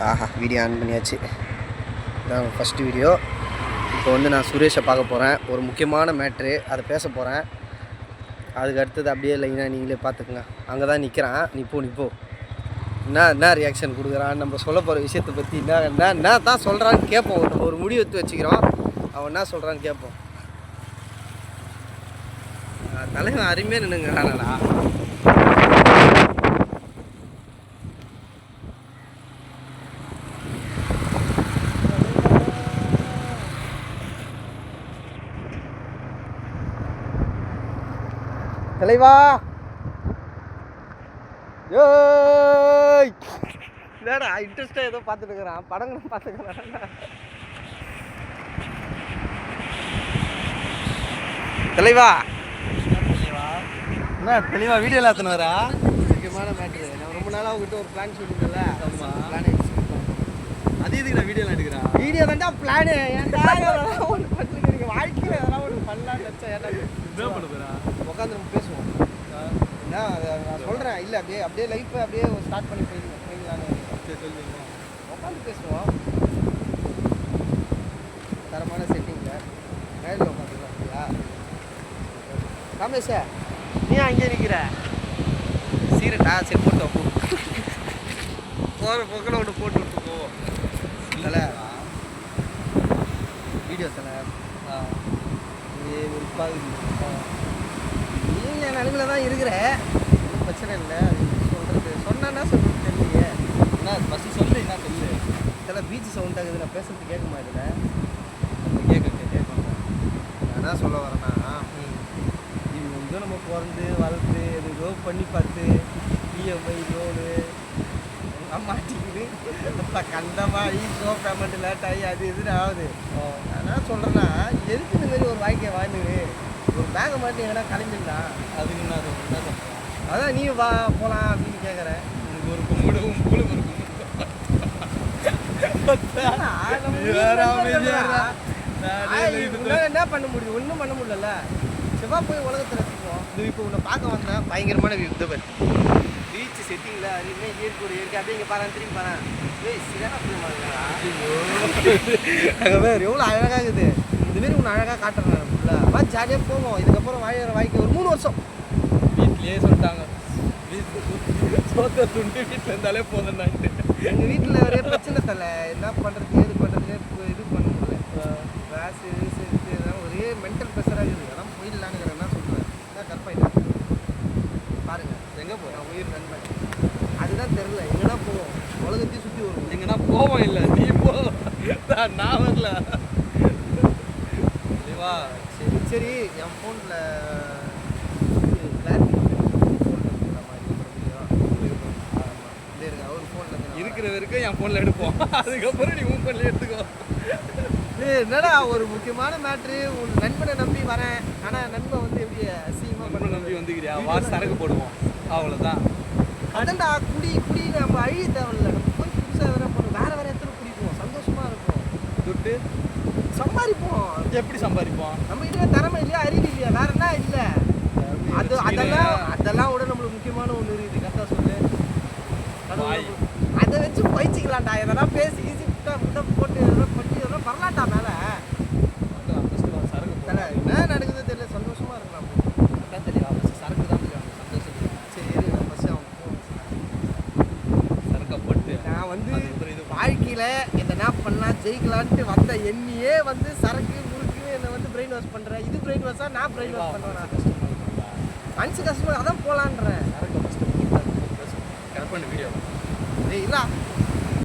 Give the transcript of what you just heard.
Aha video on பண்ணியாச்சு. இதான் first video. இப்போ வந்து நான் சுரேஷை பார்க்க போகிறேன். ஒரு முக்கியமான மேட்ரு, அதை பேச போகிறேன். அதுக்கு அடுத்தது அப்படியே லைனாக நீங்களே பார்த்துக்குங்க. அங்கே தான் நிற்கிறான். நீ போ என்ன ரியாக்ஷன் கொடுக்குறான், நம்ம சொல்ல போகிற விஷயத்தை பற்றி என்ன தான் சொல்கிறான்னு கேட்போம். ஒரு முடிவு எடுத்து வச்சுக்கிறோம். அவன் என்ன சொல்கிறான்னு கேட்போம். தலைவன் அருமையாக நின்றுங்கிறானடா. தலைவா ஏய் என்னடா இன்ட்ரெஸ்டாக ஏதோ பார்த்துட்டு இருக்கிறான், படங்களும் பார்த்துக்கிறான். தலைவா என்ன தெளிவா வீடியோவில் எத்தனை முக்கியமான மேட்ரு. நான் ரொம்ப நாளாக அவங்ககிட்ட ஒரு பிளான் சொல்லியிருந்தேன்ல. பிளான் அது எதுக்கு நான் வீடியோலாம் எடுக்கிறேன். வீடியோ தான்டா பிளானு. ஏன்டா ஒன்று பண்ணுறீங்க நீங்கள் வாழ்க்கையில் எதனா ஒன்று பண்ணலான்னு வச்சா ஏன்டா என்ன பண்ண போகிறா உட்காந்து நம்ம பேசுவோம். என்ன நான் சொல்கிறேன் இல்லை, அப்படியே லைஃப்பை அப்படியே ஸ்டார்ட் பண்ணி போயிடலான்னு சொல்லுவீங்க. உட்காந்து பேசுவோம். தரமான செட்டிங்கில் நேரில் உட்காந்துக்கலாம். அப்படியா ரமேஷா, நீ அங்கே நிற்கிற சீரட்டா? சரி போட்டு போகிற போக்கில் ஒன்று போட்டு விட்டு போவோம். இல்லை வீடியோ தலை ஒரு பாகுது. நீ என் நிலமையில தான் இருக்கிற, ஒன்றும் பிரச்சனை இல்லை. சொல்கிறது சொன்னா சொல்கிறது தெரியலையே. என்ன ஃபஸ்ட்டு சொல்லு, என்ன சொல்லு. சில பீச் சவுண்ட் ஆகுது, நான் பேசுறது கேட்க மாட்டேன். கேட்க என்ன சொல்ல வரேன்னா, இது நம்ம பிறந்து வளர்த்து எதுதோ பண்ணி பார்த்து இஎம்ஐ லோனு மாட்டிக்கிது கண்ட மாதிரி ஷோ பேமெண்ட் லேட் ஆகி அது எதுன்னு ஆகுது. நான் சொல்கிறேன்னா எதுக்கு இந்த மாதிரி ஒரு வாழ்க்கையை வாழ்ந்துது, ஒரு பேங்கை மாட்டி எங்கன்னா கிளம்பிடலாம். அதுக்கு என்ன சொல்கிறேன், அதான் நீ வா போகலாம் அப்படின்னு கேட்குறேன். உனக்கு ஒரு கும்பிடு உங்களுக்கு ஒரு என்ன பண்ண முடியும், ஒன்றும் பண்ண முடியல. செவ்வாய் போய் உலகத்தில் வச்சுக்குவோம். இது இப்போ உன்னை பார்க்க வந்தேன். பயங்கரமான வியூ பீச் செட்டிங்கில் அதுவுமே இயற்கை ஒரு இயற்கை. அப்படியே இங்கே பாரு, திரும்பி பாரு. ஏய் சிறப்பாக புரியுமாங்களா அங்கே எவ்வளோ அழகாக இருக்குது. இதுமாரி ஒன்று அழகாக காட்டுறேன். ஃபுல்லாக வா ஜாலியாக போவோம். இதுக்கப்புறம் வாழ்கிற வாழ்க்கை ஒரு 3 வருஷம் வீட்லேயே சொல்லிட்டாங்க. துண்டு வீட்டில் இருந்தாலே போதும்னான்ட்டு. எங்கள் வீட்டில் ஒரே பிரச்சனை தலை. என்ன பண்ணுறது ஏது பண்ணுறது இது பண்ண முடியல. கிளாஸு இதெல்லாம் ஒரே மென்டல் ப்ரெஷராக இருக்குது. அதெல்லாம் போயிடலான்னு என்ன சொல்கிறேன். இதான் கற்பாயிட்டேன் பாருங்கள். எங்கே போகிறேன் உயிர் நண்பன் அதுதான் தெரில. எங்கன்னா போவோம், உலகத்தையும் சுற்றி வருவோம். எங்கன்னா போவோம். இல்லை நீ போ, நான் வரல. சரிவா? சரி என் ஃபோனில் இருக்கிற வரைக்கும் என் ஃபோனில் எடுப்போம். அதுக்கப்புறம் நீ உன் ஃபோன்லேயே எடுத்துக்கோ. என்னடா ஒரு முக்கியமான மேட்ரு. உன் நண்பனை நம்பி வரேன். ஆனால் நண்பன் வந்து எப்படி அசிங்கமாக நம்பி வந்துக்கிறியா? சரக்கு போடுவோம், அவ்வளோதான். அடண்டா குடி நம்ம அழிய தேவையில்ல. நம்ம போய் புதுசாக எதனா போகணும். வேறு எத்தனை குடிப்போம், சந்தோஷமாக இருக்கும். துட்டு சம்பாதிப்போம். எப்படி சம்பாதிப்போம்? நம்ம கிட்ட திறமை இல்லையா, அறிவு இல்லையா, வேற என்ன இல்லை. அதெல்லாம் விட நம்மளுக்கு முக்கியமான ஒன்று இருக்குது. கரெக்டாக சொல்லு. அதை வச்சு பயிற்சிக்கலாம்டா. எதனா பேசி ஈஸி முட்டை போட்டு எதனா பண்ணி எதனா வரலாம்டா மேலே. தலை என்ன நடக்குது தெரியல. சந்தோஷமாக இருக்கலாம். அதான் தெரியல. சரக்கு தான் தெரியும். சந்தோஷம். சரி நான் ஃபஸ்ட்டு அவன் சரக்கை போட்டு நான் வந்து வாழ்க்கையில் எதனா பண்ணலாம் ஜெயிக்கலான்ட்டு வந்த எண்ணியே வந்து சரக்கு முறுக்கு என்னை வந்து பிரெயின் வாஷ் பண்ணுறேன். இது பிரெயின் வாஷாக நான் பிரெயின் வாஷ் பண்ணுவேன். மனசு கஷ்டமாக அதான் போகலான்றேன். சரக்கு ஃபஸ்ட்டு கரெக்ட் பண்ணு வீடியோ. இல்லை